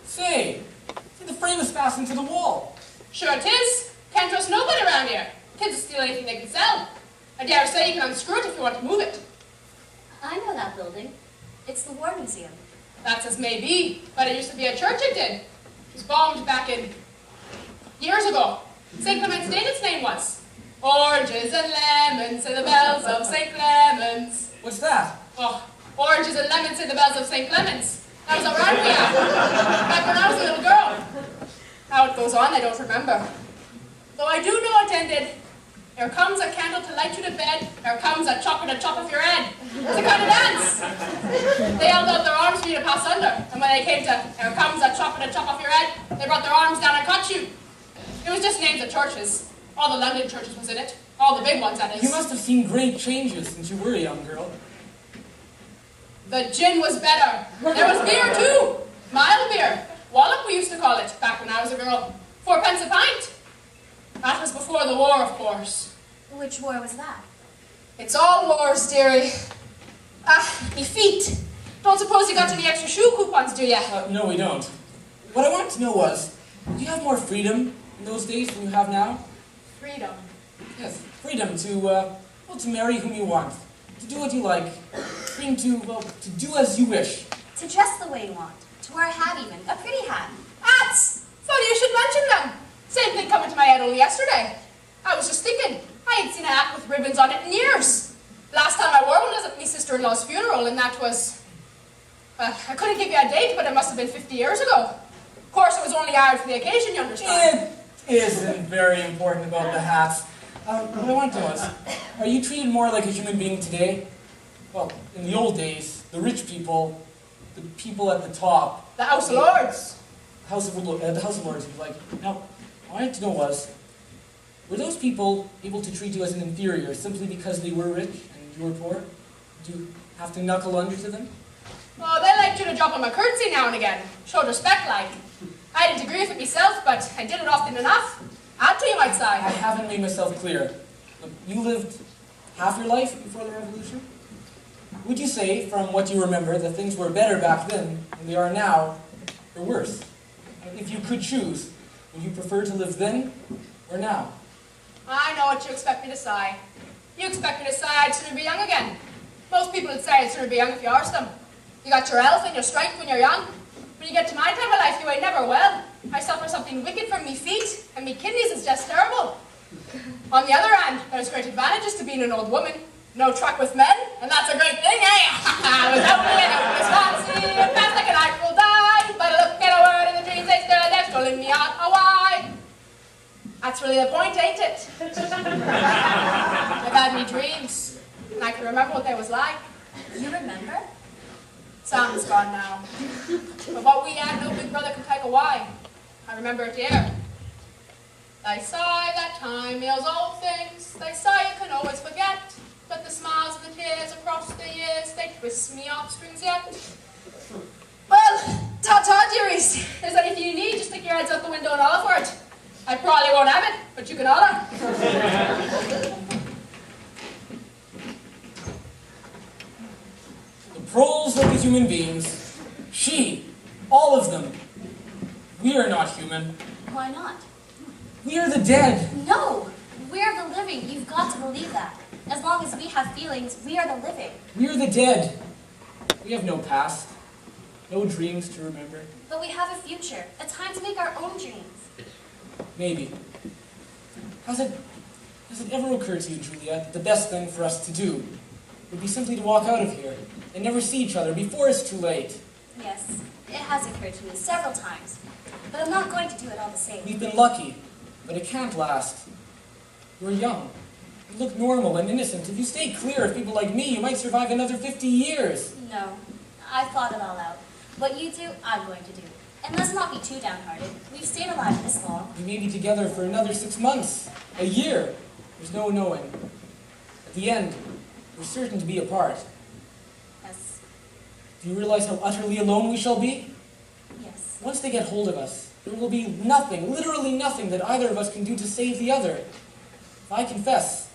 Say, the frame is fastened to the wall. Sure it is. Can't trust nobody around here. Kids will steal anything they can sell. I dare say you can unscrew it if you want to move it. I know that building. It's the War Museum. That's as may be, but it used to be a church it did. It was bombed back in years ago. St. Clement's Day its name was. Oranges and lemons say the bells of St. Clement's. What's that? Oh, oranges and lemons say the bells of St. Clement's. That was around me back when I was a little girl. How it goes on, I don't remember. Though I do know it ended, here comes a candle to light you to bed, here comes a chopper to chop off your head. It's a kind of dance. They held out their arms for you to pass under, and when they came to, here comes a chopper to chop off your head, they brought their arms down and cut you. It was just names of churches. All the London churches was in it. All the big ones, that is. You must have seen great changes since you were a young girl. The gin was better. There was beer, too. Mild beer. Wallop, we used to call it, back when I was a girl. 4p a pint. That was before the war, of course. Which war was that? It's all wars, dearie. Me feet. Don't suppose you got any extra shoe coupons, do ya? No, we don't. What I wanted to know was, do you have more freedom in those days than you have now? Freedom. Yes, freedom to marry whom you want, to do what you like, freedom to do as you wish. To dress the way you want. To wear a hat even. A pretty hat. Hats! Funny you should mention them. Same thing come into my head only yesterday. I was just thinking, I ain't seen a hat with ribbons on it in years. Last time I wore one was at my sister-in-law's funeral, and that was... I couldn't give you a date, but it must have been 50 years ago. Of course, it was only hired for the occasion, you understand. It isn't very important about the hats. What I wanted to know is, are you treated more like a human being today? Well, in the old days, the rich people, the people at the top... The House of Lords. The House of Lords, if you like. Now, what I wanted to know was, were those people able to treat you as an inferior simply because they were rich and you were poor? Did you have to knuckle under to them? Oh, they liked you to drop them a curtsy now and again. Showed respect, like. I didn't agree with it myself, but I did it often enough. Had to, you might say. I haven't made myself clear. Look, you lived half your life before the revolution? Would you say, from what you remember, that things were better back then than they are now, or worse? If you could choose, would you prefer to live then or now? I know what you expect me to say. You expect me to say I'd sooner be young again. Most people would say I'd sooner be young if you asked them. You got your health and your strength when you're young. When you get to my time of life, you ain't never well. I suffer something wicked from me feet, and me kidneys is just terrible. On the other hand, there's great advantages to being an old woman. No truck with men, and that's a great thing, eh? Without me, I was fancy, fast like an April die. But look at a word in the dreams they stir, they're strolling me out a why. That's really the point, ain't it? I've had me dreams, and I can remember what they was like. You remember? Sam's gone now. But what we had, no big brother could take away. I remember it here. They say that time heals all things. They say you can always forget. But the smiles and the tears across the years, they twist me heartstrings yet. Well, ta-ta, dearies. If there's anything you need, just stick your heads out the window and holler for it. I probably won't have it, but you can holler. The Proles look as human beings. All of them. We are not human. Why not? We are the dead. No! We're the living. You've got to believe that. As long as we have feelings, we are the living. We are the dead. We have no past. No dreams to remember. But we have a future. A time to make our own dreams. Maybe. Has it ever occurred to you, Julia, that the best thing for us to do would be simply to walk out of here and never see each other before it's too late? Yes, it has occurred to me several times. But I'm not going to do it all the same. We've been lucky, but it can't last. You're young. You look normal and innocent. If you stay clear of people like me, you might survive another 50 years. No, I thought it all out. What you do, I'm going to do. And let's not be too downhearted. We've stayed alive this long. We may be together for another 6 months, a year. There's no knowing. At the end, we're certain to be apart. Yes. Do you realize how utterly alone we shall be? Yes. Once they get hold of us, there will be nothing, literally nothing, that either of us can do to save the other. If I confess,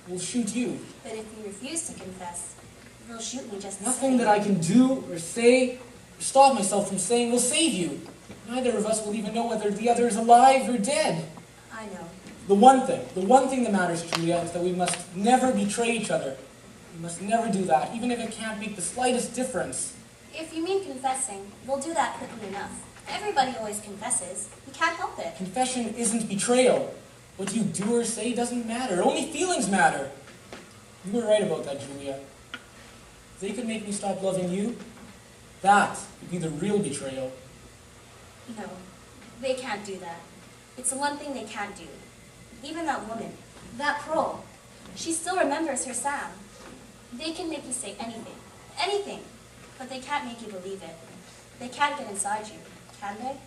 we'll shoot you. But if you refuse to confess, they'll shoot me just the Nothing same. that I can do or say stop myself from saying we'll save you. Neither of us will even know whether the other is alive or dead. I know. The one thing that matters, Julia, is that we must never betray each other. We must never do that, even if it can't make the slightest difference. If you mean confessing, we'll do that quickly enough. Everybody always confesses. We can't help it. Confession isn't betrayal. What you do or say doesn't matter. Only feelings matter. You were right about that, Julia. If they could make me stop loving you, that would be the real betrayal. No, they can't do that. It's the one thing they can't do. Even that woman, that Prole, she still remembers her Syme. They can make you say anything, but they can't make you believe it. They can't get inside you, can they?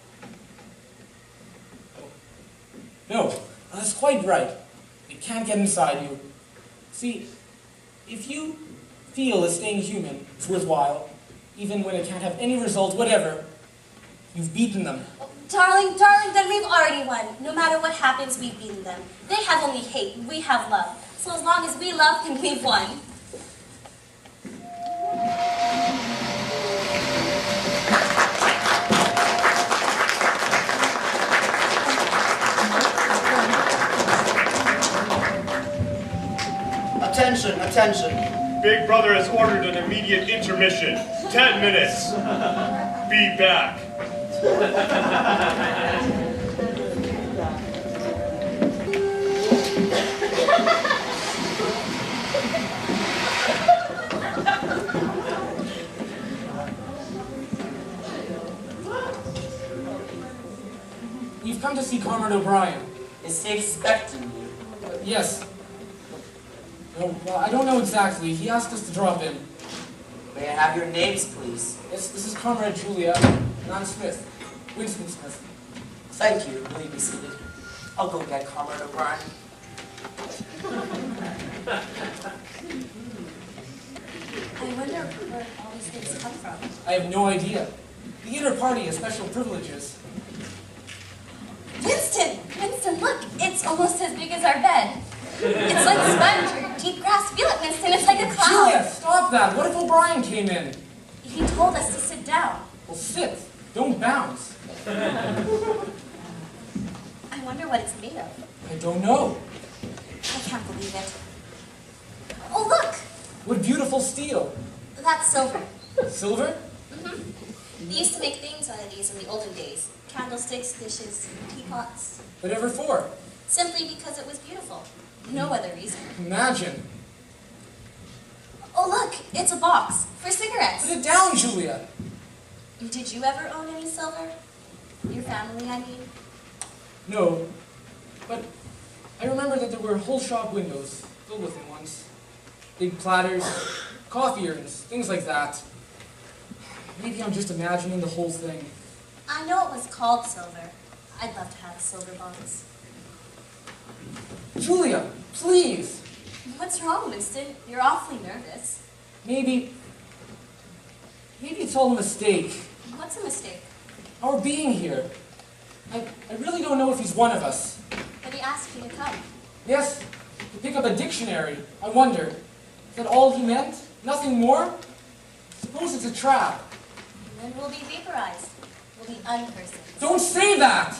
No, that's quite right. They can't get inside you. See, if you feel that staying human is worthwhile, even when it can't have any result whatever, you've beaten them. Oh, darling, then we've already won. No matter what happens, we've beaten them. They have only hate, we have love. So as long as we love, then we've won. Attention, attention. Big Brother has ordered an immediate intermission. 10 minutes. Be back. We've come to see Comrade O'Brien. Is he expecting you? Yes. No, well, I don't know exactly. He asked us to drop in. May I have your names, please? Yes, this is Comrade Julia, and I'm Smith. Winston Smith. Thank you. Will you be seated? I'll go get Comrade O'Brien. I wonder where all these things come from. I have no idea. The inner party has special privileges. Winston, look! It's almost as big as our bed. It's like sponge or deep grass. Feel it, Winston. It's like a cloud. Julia, stop that! What if O'Brien came in? He told us to sit down. Well, sit. Don't bounce. I wonder what it's made of. I don't know. I can't believe it. Oh, look! What beautiful steel. That's silver. Silver? Mm-hmm. They used to make things out of these in the olden days. Candlesticks, dishes, teapots. Whatever for? Simply because it was beautiful. No other reason. Imagine. Oh, look! It's a box. For cigarettes. Put it down, Julia. Did you ever own any silver? Your family, I mean? No. But I remember that there were whole shop windows filled with them once. Big platters, coffee urns, things like that. Maybe I'm just imagining the whole thing. I know it was called silver. I'd love to have a silver box. Julia, please. What's wrong, Winston? You're awfully nervous. Maybe it's all a mistake. What's a mistake? Our being here. I really don't know if he's one of us. But he asked you to come. Yes, to pick up a dictionary. I wonder, is that all he meant? Nothing more? Suppose it's a trap. And then we'll be vaporized. We'll be unpersons. Don't say that!